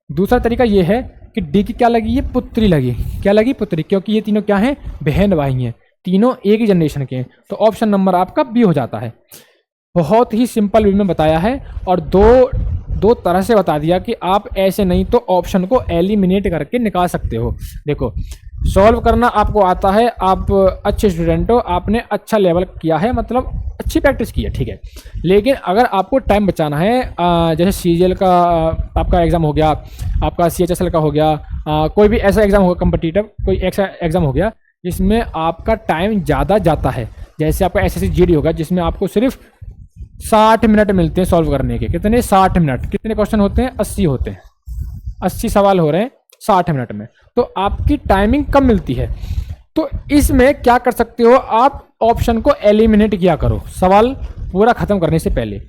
दूसरा तरीका ये है कि डी की क्या लगी, ये पुत्री लगी, क्या लगी, पुत्री, क्योंकि ये तीनों क्या हैं, बहन भाई हैं, तीनों एक ही जनरेशन के हैं। तो ऑप्शन नंबर आपका बी हो जाता है। बहुत ही सिंपल वे में बताया है और दो तरह से बता दिया कि आप ऐसे नहीं तो ऑप्शन को एलिमिनेट करके निकाल सकते हो। देखो सॉल्व करना आपको आता है, आप अच्छे स्टूडेंट हो, आपने अच्छा लेवल किया है, मतलब अच्छी प्रैक्टिस की है, ठीक है। लेकिन अगर आपको टाइम बचाना है, जैसे सीजीएल का आपका एग्ज़ाम हो गया, आपका सीएचएसएल का हो गया, कोई भी ऐसा एग्ज़ाम होगा कम्पिटिटिव, कोई ऐसा एग्ज़ाम हो गया जिसमें आपका टाइम ज़्यादा जाता है, जैसे आपका एसएससी जीडी होगा जिसमें आपको सिर्फ 60 मिनट मिलते हैं सॉल्व करने के। कितने, 60 मिनट। कितने क्वेश्चन होते हैं, 80 होते हैं, 80 सवाल हो रहे हैं 60 मिनट में, तो आपकी टाइमिंग कम मिलती है। तो इसमें क्या कर सकते हो आप, ऑप्शन को एलिमिनेट किया करो सवाल पूरा खत्म करने से पहले,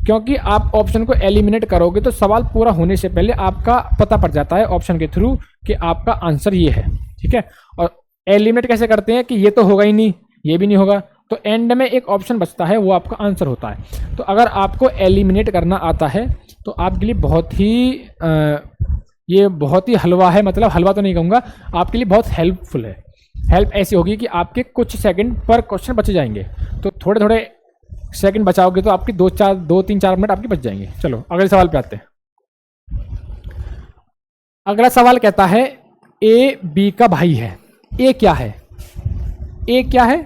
क्योंकि आप ऑप्शन को एलिमिनेट करोगे तो सवाल पूरा होने से पहले आपका पता पड़ जाता है ऑप्शन के थ्रू कि आपका आंसर ये है, ठीक है। और एलिमिनेट कैसे करते हैं कि ये तो होगा ही नहीं, ये भी नहीं होगा, तो एंड में एक ऑप्शन बचता है, वो आपका आंसर होता है। तो अगर आपको एलिमिनेट करना आता है तो आपके लिए बहुत ही ये बहुत ही हलवा है, मतलब हलवा तो नहीं कहूँगा, आपके लिए बहुत हेल्पफुल है। हेल्प ऐसी होगी कि आपके कुछ सेकंड पर क्वेश्चन बच जाएंगे, तो थोड़े थोड़े सेकंड बचाओगे तो आपकी 2-3-4 मिनट आपके बच जाएंगे। चलो अगले सवाल पे आते हैं। अगला सवाल कहता है ए बी का भाई है। ए क्या है, ए क्या है,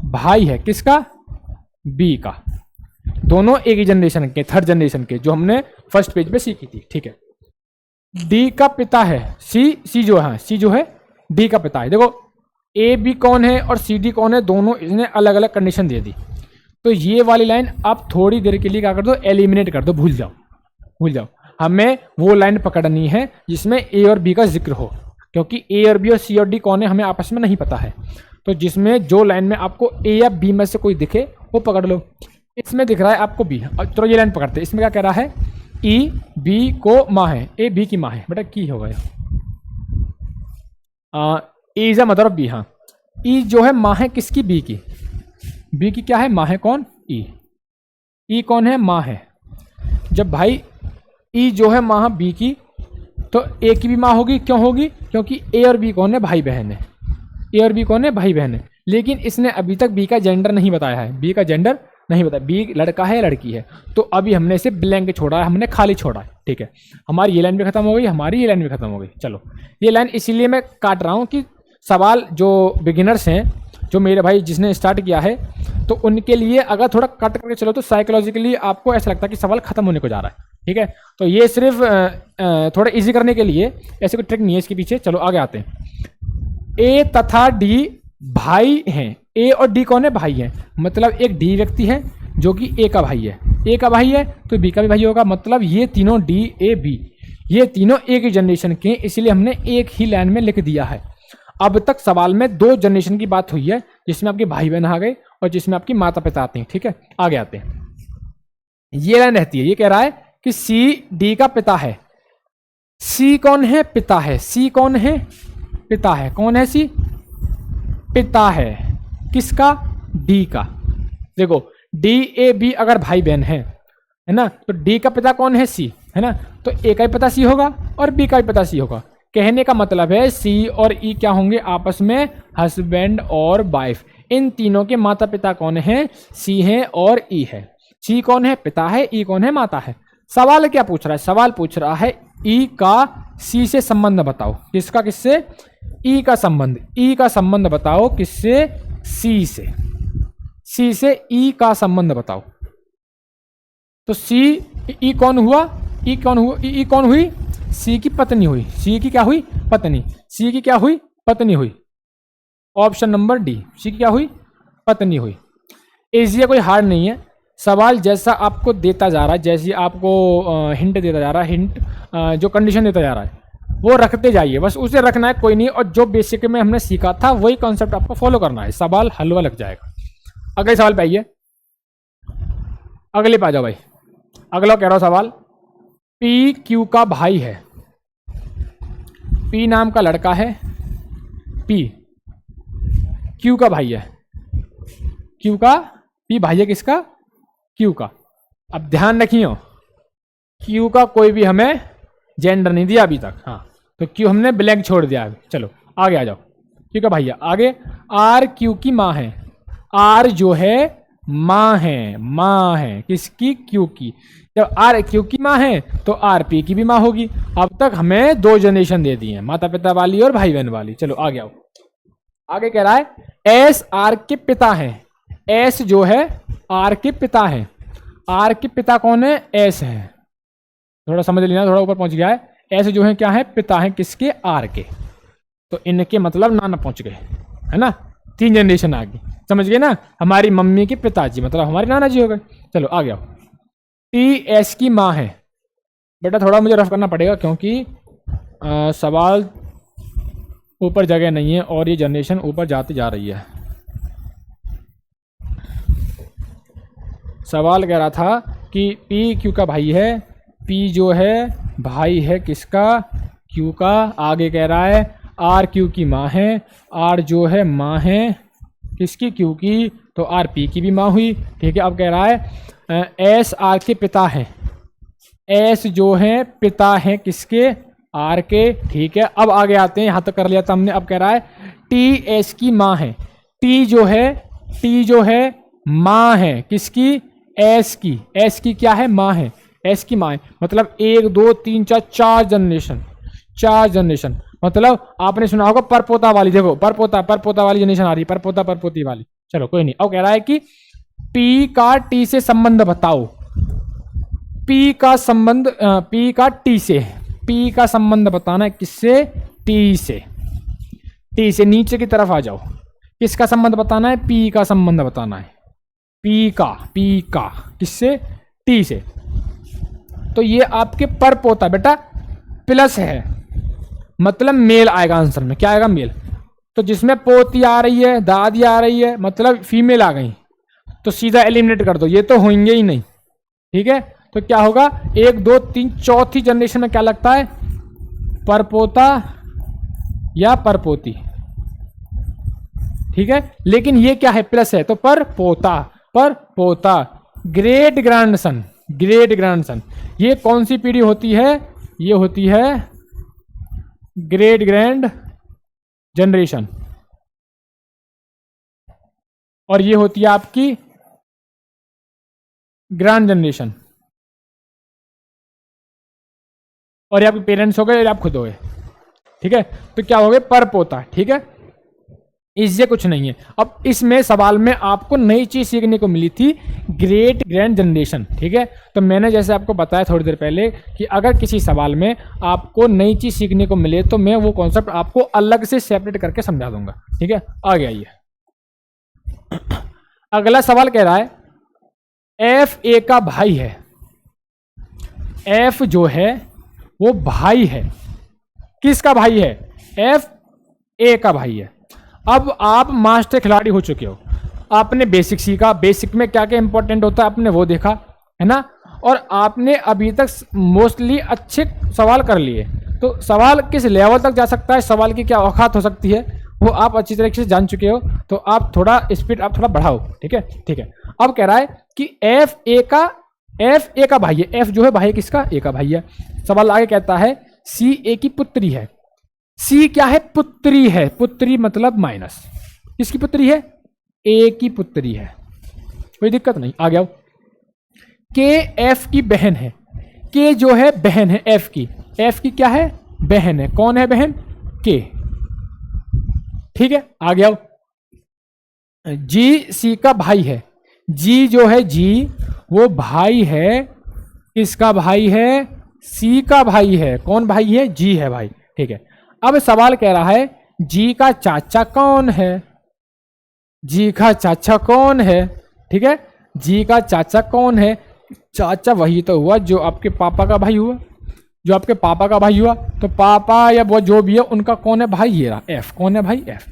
भाई है, किसका, बी का। दोनों एक ही जनरेशन के, थर्ड जनरेशन के, जो हमने फर्स्ट पेज पे सीखी थी, ठीक है। डी का पिता है सी जो है डी का पिता है। देखो ए बी कौन है और सी डी कौन है, दोनों इसने अलग अलग कंडीशन दे दी। तो ये वाली लाइन आप थोड़ी देर के लिए क्या कर दो, एलिमिनेट कर दो, भूल जाओ। हमें वो लाइन पकड़नी है जिसमें ए और बी का जिक्र हो, क्योंकि ए और बी और सी और डी कौन है हमें आपस में नहीं पता है। तो जिसमें जो लाइन में आपको ए या बी में से कोई दिखे वो पकड़ लो। इसमें दिख रहा है आपको बी, तो ये लाइन पकड़ते हैं। इसमें क्या कह रहा है, ई बी को माँ है, ए बी की माँ है। बेटा की होगा, A is a mother of B. हाँ, ई जो है माँ है किसकी, बी की। बी की क्या है, माँ है, कौन, ई कौन है, माँ है। जब भाई ई जो है माँ बी की, तो ए की भी माँ होगी। क्यों होगी, क्योंकि ए और बी कौन है, भाई बहन है। ए और बी कौन है, भाई बहन है। लेकिन इसने अभी तक बी का जेंडर नहीं बताया है, बी का जेंडर नहीं बताया, बी लड़का है लड़की है। तो अभी हमने इसे ब्लैंक छोड़ा है, हमने खाली छोड़ा है, ठीक है। हमारी ये लाइन भी खत्म हो गई, हमारी ये लाइन भी खत्म हो गई। चलो ये लाइन इसीलिए मैं काट रहा हूँ कि सवाल जो बिगिनर्स हैं, जो मेरे भाई जिसने स्टार्ट किया है, तो उनके लिए अगर थोड़ा कट करके चलो तो साइकोलॉजिकली आपको ऐसा लगता है कि सवाल खत्म होने को जा रहा है, ठीक है, तो ये सिर्फ थोड़ा इजी करने के लिए, ऐसे कोई ट्रिक नहीं है इसके पीछे। चलो आगे आते हैं। ए तथा डी भाई हैं। ए और डी कौन है? भाई हैं। मतलब एक डी व्यक्ति है जो कि ए का भाई है, ए का भाई है तो बी का भी भाई होगा। मतलब ये तीनों डी ए बी, ये तीनों एक ही जनरेशन के, इसलिए हमने एक ही लाइन में लिख दिया है। अब तक सवाल में 2 जनरेशन की बात हुई है, जिसमें आपके भाई बहन आ गए और जिसमें आपकी माता पिता आते हैं। ठीक है, आगे आते हैं। ये लाइन रहती है, ये कह रहा है कि सी डी का पिता है। सी कौन है? पिता है। सी कौन है? पिता है। कौन है सी? पिता है। किसका? डी का। देखो डी ए बी अगर भाई बहन है ना, तो डी का पिता कौन है? सी है ना, तो ए का भी पिता सी होगा और बी का भी पिता सी होगा। कहने का मतलब है सी और ई क्या होंगे? आपस में हस्बैंड और वाइफ। इन तीनों के माता पिता कौन है? सी है और ई है। सी कौन है? पिता है। ई कौन है? माता है। सवाल क्या पूछ रहा है? सवाल पूछ रहा है ई का सी से संबंध बताओ। किसका? किससे? ई का संबंध। ई का संबंध बताओ किससे? सी से। सी से ई का संबंध बताओ। तो सी ई कौन हुआ? ई कौन हुआ? ई कौन हुई? सी की पत्नी हुई। सी की क्या हुई? पत्नी। सी की क्या हुई? पत्नी हुई। ऑप्शन नंबर डी, सी की क्या हुई? पत्नी हुई। इजी है, कोई हार्ड नहीं है। सवाल जैसा आपको देता जा रहा है, जैसी आपको हिंट देता जा रहा है, हिंट जो कंडीशन देता जा रहा है वो रखते जाइए, बस उसे रखना है, कोई नहीं। और जो बेसिक में हमने सीखा था वही कॉन्सेप्ट आपको फॉलो करना है, सवाल हलवा लग जाएगा। अगले सवाल पे आइए, अगले पे आ जाओ भाई। अगला कह रहा हूं सवाल, पी क्यू का भाई है। पी नाम का लड़का है, पी क्यू का भाई है। क्यू का, पी भाई है किसका? क्यू का। अब ध्यान रखियो, क्यू का कोई भी हमें जेंडर नहीं दिया अभी तक। हाँ, तो क्यू हमने ब्लैंक छोड़ दिया अभी। चलो आगे आ जाओ। क्यू का भाई है। आगे आर क्यू की माँ है। आर जो है माँ है, माँ है किसकी? क्यू की। जब आर क्यू की माँ है तो आर पी की भी माँ होगी। अब तक हमें 2 जनरेशन दे दी है, माता पिता वाली और भाई बहन वाली। चलो आगे आओ। आगे कह रहा है एस आर के पिता है। एस जो है आर के पिता है। आर के पिता कौन है? एस है। थोड़ा समझ लेना, थोड़ा ऊपर पहुंच गया है। एस जो है क्या है? पिता है किसके? आर के। तो इनके मतलब नाना पहुंच गए, है ना, 3 जनरेशन आ गई। समझ गए ना, हमारी मम्मी के पिताजी मतलब हमारे नाना जी हो गए। चलो आगे आओ। टी एस की माँ है। बेटा थोड़ा मुझे रफ करना पड़ेगा क्योंकि सवाल ऊपर जगह नहीं है और ये जनरेशन ऊपर जाती जा रही है। सवाल कह रहा था कि पी क्यू का भाई है। पी जो है भाई है किसका? क्यू का। आगे कह रहा है आर क्यू की माँ है। आर जो है माँ है किसकी? क्यू की। तो आर पी की भी माँ हुई। ठीक है, अब कह रहा है एस आर के पिता है। एस जो है पिता है किसके? आर के। ठीक है, अब आगे आते हैं, यहाँ तक कर लिया था हमने। अब कह रहा है टी एस की माँ है। टी जो है माँ है किसकी? एस की। एस की क्या है? माँ है। एस की माँ है मतलब 1 2 3 4 जनरेशन। 4 जनरेशन मतलब आपने सुना होगा परपोता वाली। देखो परपोता वाली जनरेशन आ रही है, परपोता परपोती वाली। चलो कोई नहीं। अब कह रहा है कि पी का टी से संबंध बताओ। पी का संबंध, पी का टी से, पी का संबंध बताना है किससे? टी से। टी से नीचे की तरफ आ जाओ। किसका संबंध बताना है? पी का संबंध बताना है। पी का किससे? टी से। तो ये आपके परपोता बेटा प्लस है, मतलब मेल आएगा आंसर में। क्या आएगा? मेल। तो जिसमें पोती आ रही है, दादी आ रही है, मतलब फीमेल आ गई, तो सीधा एलिमिनेट कर दो, ये तो होंगे ही नहीं। ठीक है, तो क्या होगा? 1 2 3 चौथी जनरेशन में क्या लगता है? परपोता या परपोती। ठीक है, लेकिन ये क्या है? प्लस है, तो परपोता। Great grandson. ग्रेट ग्रैंडसन ये कौन सी पीढ़ी होती है? ये होती है ग्रेट ग्रैंड जनरेशन, और ये होती है आपकी ग्रैंड जनरेशन। और ये आपके पेरेंट्स हो गए और आप खुद हो गए। ठीक है, तो क्या हो गए? परपोता। ठीक है, इससे कुछ नहीं है। अब इसमें सवाल में आपको नई चीज सीखने को मिली थी, ग्रेट ग्रैंड जनरेशन, ठीक है। तो मैंने जैसे आपको बताया थोड़ी देर पहले कि अगर किसी सवाल में आपको नई चीज सीखने को मिले तो मैं वो कॉन्सेप्ट आपको अलग से सेपरेट करके समझा दूंगा, ठीक है। आगे आइए, अगला सवाल कह रहा है एफ ए का भाई है। एफ जो है वो भाई है, किसका भाई है? एफ ए का भाई है। अब आप मास्टर खिलाड़ी हो चुके हो, आपने बेसिक सीखा, बेसिक में क्या क्या इंपॉर्टेंट होता है आपने वो देखा, है ना। और आपने अभी तक मोस्टली अच्छे सवाल कर लिए, तो सवाल किस लेवल तक जा सकता है, सवाल की क्या औकात हो सकती है, वो आप अच्छी तरीके से जान चुके हो। तो आप थोड़ा स्पीड आप थोड़ा बढ़ाओ, ठीक है, ठीक है। अब कह रहा है कि एफ ए का भाई है। एफ जो है भाई किसका? ए का भाई है। सवाल आगे कहता है सी ए की पुत्री है। सी क्या है? पुत्री है। पुत्री मतलब माइनस, किसकी पुत्री है? ए की पुत्री है, कोई दिक्कत नहीं। आ गया। के एफ की बहन है। के जो है बहन है एफ की। एफ की क्या है? बहन है। कौन है बहन? के, ठीक है। आ गया। जी सी का भाई है। जी जो है जी वो भाई है, किसका भाई है? सी का भाई है। कौन भाई है? जी है भाई, ठीक है। अब सवाल कह रहा है जी का चाचा कौन है? जी का चाचा कौन है? ठीक है, जी का चाचा कौन है? चाचा वही तो हुआ जो आपके पापा का भाई हुआ, जो आपके पापा का भाई हुआ। तो पापा या वो जो भी है उनका कौन है भाई? ये रहा एफ। कौन है भाई? एफ।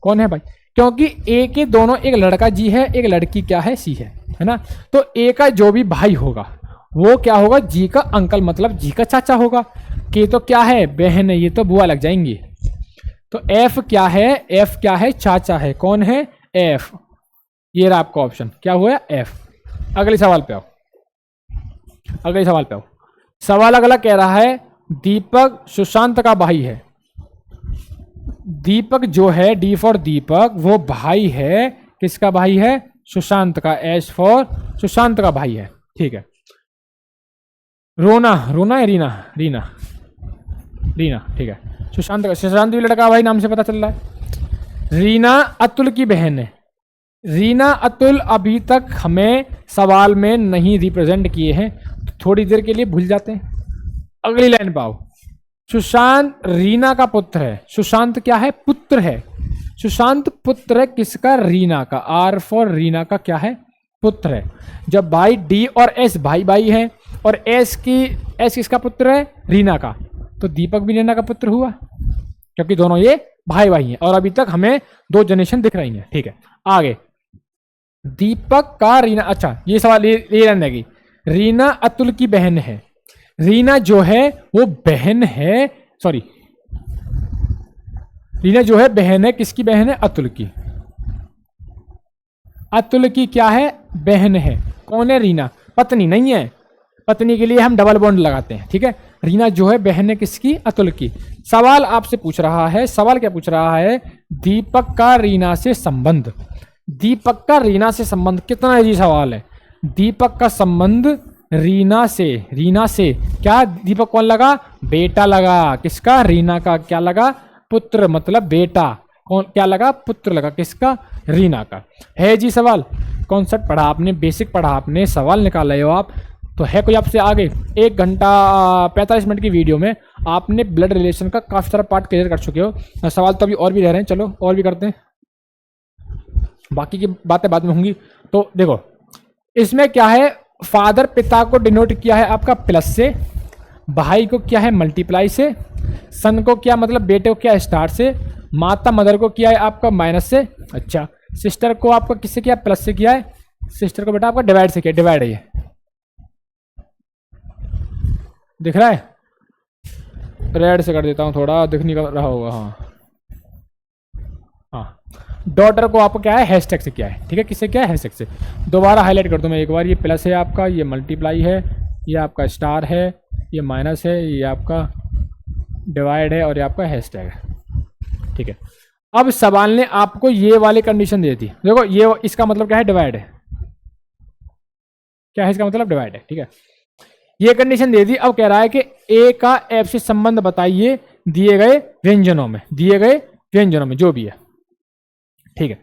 कौन है भाई? क्योंकि ए के दोनों, एक लड़का जी है, एक लड़की क्या है? सी है ना। तो ए का जो भी भाई होगा वो क्या होगा? जी का अंकल, मतलब जी का चाचा होगा। के तो क्या है? बहन है, ये तो बुआ लग जाएंगी। तो एफ क्या है? एफ क्या है? चाचा है। कौन है? एफ। ये रहा आपका ऑप्शन, क्या हुआ? एफ। अगले सवाल पे आओ, अगले सवाल पे आओ। सवाल अगला कह रहा है दीपक सुशांत का भाई है। दीपक जो है, डी फॉर दीपक, वो भाई है, किसका भाई है? सुशांत का। एस फॉर सुशांत का भाई है, ठीक है। रोना, रोना है रीना, रीना, रीना, ठीक है। सुशांत का, सुशांत भी लड़का भाई नाम से पता चल रहा है। रीना अतुल की बहन है। रीना अतुल अभी तक हमें सवाल में नहीं रिप्रेजेंट किए हैं, तो थोड़ी देर के लिए भूल जाते हैं। अगली लाइन पाओ। सुशांत रीना का पुत्र है। सुशांत क्या है? पुत्र है। सुशांत पुत्र है किसका? रीना का। आर फॉर रीना का क्या है? पुत्र है। जब भाई डी और एस भाई भाई हैं और एस किसका पुत्र है? रीना का। तो दीपक भी रीना का पुत्र हुआ, क्योंकि दोनों ये भाई भाई हैं और अभी तक हमें दो जनरेशन दिख रही हैं, ठीक है। आगे दीपक का रीना, अच्छा ये सवाल ये रहने लगी। रीना अतुल की बहन है। रीना जो है वो बहन है, सॉरी, रीना जो है बहन है, किसकी बहन है? अतुल की। अतुल की क्या है? बहन है। कौन है? रीना। पत्नी नहीं है, पत्नी के लिए हम डबल बॉन्ड लगाते हैं, ठीक है। रीना जो है बहन है किसकी? अतुल की। सवाल आपसे पूछ रहा है, सवाल क्या पूछ रहा है? दीपक का रीना से संबंध। दीपक का रीना से संबंध कितना इजी सवाल है। दीपक का संबंध रीना से, रीना से क्या? दीपक कौन लगा? बेटा लगा। किसका? रीना का। क्या लगा? पुत्र, मतलब बेटा। कौन क्या लगा? पुत्र लगा। किसका? रीना का। है जी सवाल। कॉन्सेप्ट पढ़ा आपने, बेसिक पढ़ा आपने, सवाल निकाल रहे हो आप, तो है कोई आपसे आगे? 1 घंटा 45 मिनट की वीडियो में आपने ब्लड रिलेशन का काफी सारा पार्ट क्लियर कर चुके हो। सवाल तो अभी और भी रह रहे हैं, चलो और भी करते हैं, बाकी की बातें बाद में होंगी। तो देखो इसमें क्या है, फादर पिता को डिनोट किया है आपका प्लस से, भाई को क्या है मल्टीप्लाई से, सन को क्या मतलब बेटे को क्या स्टार से, माता मदर को किया है आपका माइनस से, अच्छा सिस्टर को आपका किससे किया? प्लस से किया है। सिस्टर को बेटा आपका डिवाइड से किया, डिवाइड है ये, दिख रहा है? रेड से कर देता हूँ, थोड़ा दिख नहीं रहा होगा। हाँ हाँ, डॉटर को आपको क्या है? हैशटैग से किया है, ठीक है। किससे किया है? हैशटैग से। दोबारा हाईलाइट कर दूं मैं एक बार, ये प्लस है आपका, ये मल्टीप्लाई है, ये आपका स्टार है, ये माइनस है, ये आपका डिवाइड है और ये आपका हैशटैग है, ठीक है। अब सवाल ने आपको ये वाली कंडीशन दे दी, देखो ये इसका मतलब क्या है? डिवाइड है। क्या है इसका मतलब? डिवाइड है, ठीक है। ये कंडीशन दे दी। अब कह रहा है कि ए का एफ से संबंध बताइए दिए गए व्यंजनों में, दिए गए व्यंजनों में जो भी है। ठीक है।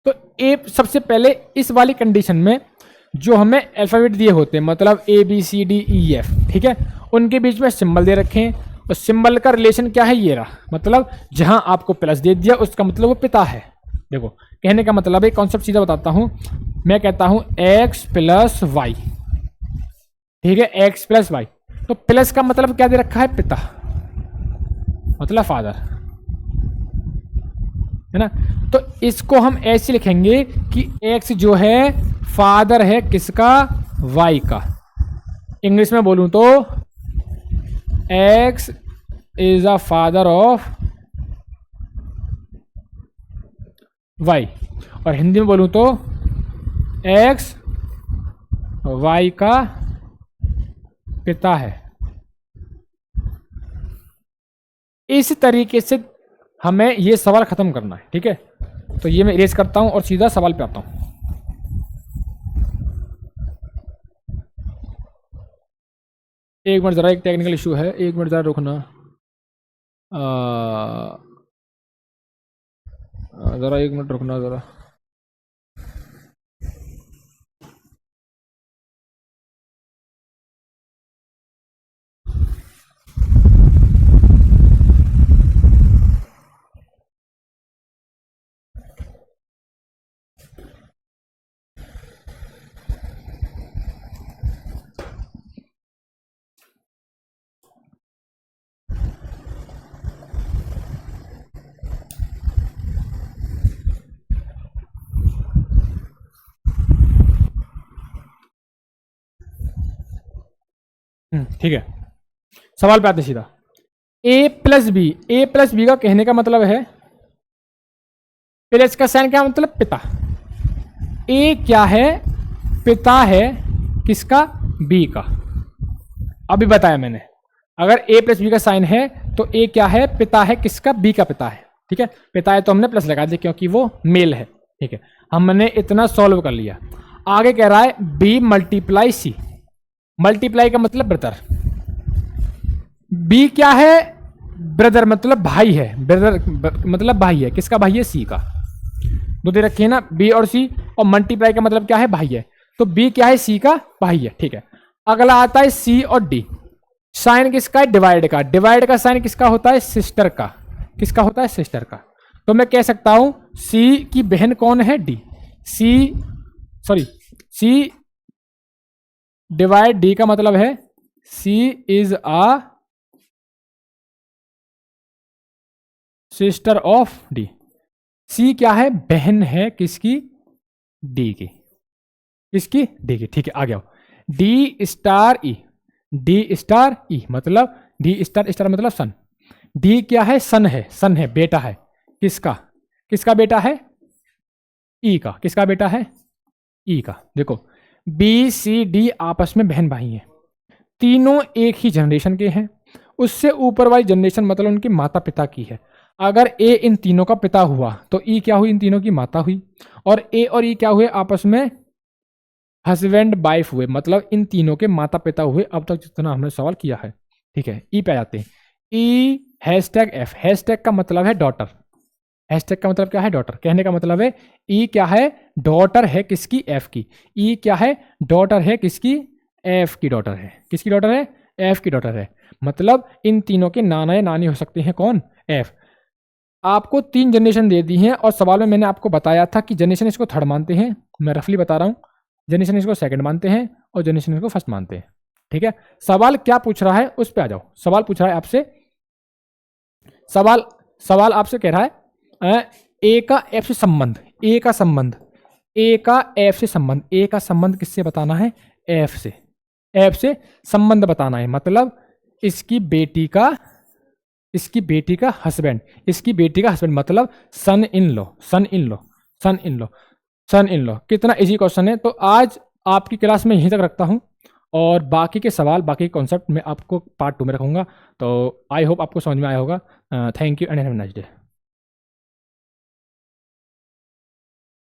तो ए सबसे पहले इस वाली कंडीशन में जो हमें अल्फाबेट दिए होते हैं, मतलब A B C D E F, ठीक है, उनके बीच में सिंबल दे रखे हैं और सिंबल का रिलेशन क्या है, ये रहा। मतलब जहां आपको प्लस दे दिया उसका मतलब वो पिता है। देखो कहने का मतलब है, कॉन्सेप्ट सीधा बताता हूं, मैं कहता हूं एक्स प्लस वाई, ठीक है, एक्स प्लस वाई, तो प्लस का मतलब क्या दे रखा है, पिता, मतलब फादर, है ना। तो इसको हम ऐसे लिखेंगे कि एक्स जो है फादर है किसका, वाई का। इंग्लिश में बोलूं तो X is a father of Y, और हिंदी में बोलूं तो एक्स वाई का पिता है। इस तरीके से हमें ये सवाल खत्म करना है, ठीक है। तो ये मैं इरेज करता हूं और सीधा सवाल पे आता हूं। एक मिनट जरा, एक टेक्निकल इशू है, एक मिनट जरा रुकना, जरा एक मिनट रुकना जरा। ठीक है, सवाल पे आते सीधा। ए प्लस बी, ए प्लस बी का कहने का मतलब है, प्लस का साइन क्या मतलब, पिता। ए क्या है, पिता है किसका, बी का। अभी बताया मैंने, अगर ए प्लस बी का साइन है तो ए क्या है, पिता है किसका, बी का पिता है, ठीक है। पिता है तो हमने प्लस लगा दिया क्योंकि वो मेल है, ठीक है। हमने इतना सॉल्व कर लिया। आगे कह रहा है बी मल्टीप्लाई सी, मल्टीप्लाई का मतलब ब्रदर, बी क्या है, ब्रदर मतलब भाई है, ब्रदर मतलब भाई है किसका, भाई है सी का। दो दे रखे हैं ना बी और सी, और मल्टीप्लाई का मतलब क्या है, भाई है, तो बी क्या है, सी का भाई है, ठीक है। अगला आता है सी और डी, साइन किसका है, डिवाइड का, डिवाइड का साइन किसका होता है, सिस्टर का, किसका होता है, सिस्टर का। तो मैं कह सकता हूं सी की बहन कौन है, डी, सी डिवाइड डी का मतलब है C is a sister of D. C क्या है, बहन है किसकी, डी की, किसकी, डी की, ठीक है। आ गया डी स्टार ई, डी स्टार ई मतलब डी स्टार, स्टार मतलब सन, डी क्या है, सन है, सन है बेटा है किसका, किसका बेटा है, ई का, किसका बेटा है, ई का। देखो बी सी डी आपस में बहन भाई हैं, तीनों एक ही जनरेशन के हैं, उससे ऊपर वाली जनरेशन मतलब उनके माता पिता की है। अगर ए इन तीनों का पिता हुआ तो ई क्या हुई, इन तीनों की माता हुई, और ए और ई क्या हुए, आपस में हस्बैंड वाइफ हुए, मतलब इन तीनों के माता पिता हुए। अब तक जितना हमने सवाल किया है, ठीक है। ई पे आ जाते हैं, ई हैशटैग एफ, हैशटैग का मतलब है डॉटर, हैशटैग का मतलब क्या है, डॉटर। कहने का मतलब है ई क्या है, डॉटर है किसकी, एफ की। ई क्या है, डॉटर है किसकी, एफ की डॉटर है, किसकी डॉटर है, एफ की डॉटर है। मतलब इन तीनों के नाना या नानी हो सकते हैं कौन, एफ। आपको 3 जनरेशन दे दी हैं और सवाल में मैंने आपको बताया था कि जनरेशन इसको थर्ड मानते हैं, मैं रफली बता रहा हूं, जनरेशन इसको सेकंड मानते हैं और जनरेशन इसको फर्स्ट मानते हैं, ठीक है। सवाल क्या पूछ रहा है उस पर आ जाओ। सवाल पूछ रहा है आपसे, सवाल आपसे कह रहा है ए का एफ से संबंध, ए का संबंध, ए का एफ से संबंध, ए का संबंध किससे बताना है, एफ से, एफ से संबंध बताना है। मतलब इसकी बेटी का, इसकी बेटी का हस्बैंड, इसकी बेटी का हस्बैंड मतलब सन इन लो, सन इन लो, सन इन लो, सन इन लो। कितना इजी क्वेश्चन है। तो आज आपकी क्लास में यहीं तक रखता हूं और बाकी के सवाल, बाकी के कॉन्सेप्ट मैं आपको पार्ट 2 में रखूंगा। तो आई होप आपको समझ में आया होगा। Thank you and have a nice day.